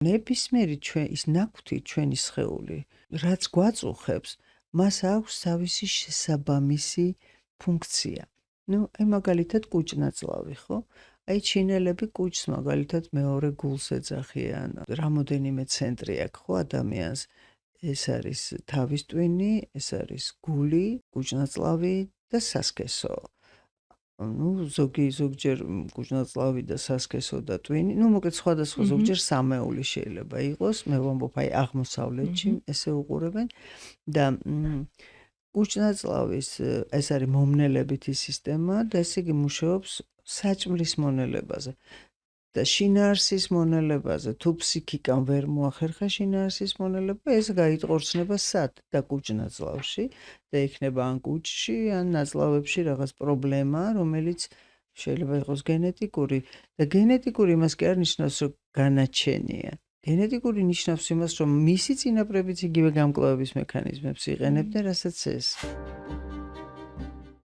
ნებისმიერი ის ნაკვთი ჩვენი სხეული, რაც გვაწუხებს, მას აქვს თავისი შესაბამისი ფუნქცია. აი მაგალითად კუჭ-ნაწლავი, ხო? აი ჩინელები კუჭს მაგალითად მეორე გულს ეძახიან. რამოდენიმე ცენტრი აქვს, ხო, ადამიანს. ეს არის თავის ტვინი, ეს არის გული, კუჭ-ნაწლავი და სასქესო. ზოგჯერ კუჭ-ნაწლავი და სასქესო და ტვინი, მოკლედ სხვადასხვა ზოგჯერ სამეული შეიძლება იყოს. მე ვამბობ, აი აღმოსავლეთში ესე უყურებენ და კუჭ-ნაწლავის ეს არის მომნელებითი სისტემა და ესე იგი მუშაობს საჭმლის მონელებაზე და შინაარსის მონელებაზე. თუ ფსიქიკამ ვერ მოახერხა შინაარსის მონელება, ეს გაიტყორცნება სად? და კუჭ-ნაწლავში და იქნება ან კუჭში, ან ნაწლავებში რაღაც პრობლემა, რომელიც შეიძლება იყოს გენეტიკური და გენეტიკური იმას კი არ ნიშნავს, რომ განაჩენია. გენეტიკური ნიშნავს იმას, რომ მისი წინაპრებიც იგივე გამკლავების მექანიზმებს იყენებდნენ, რასაც ეს.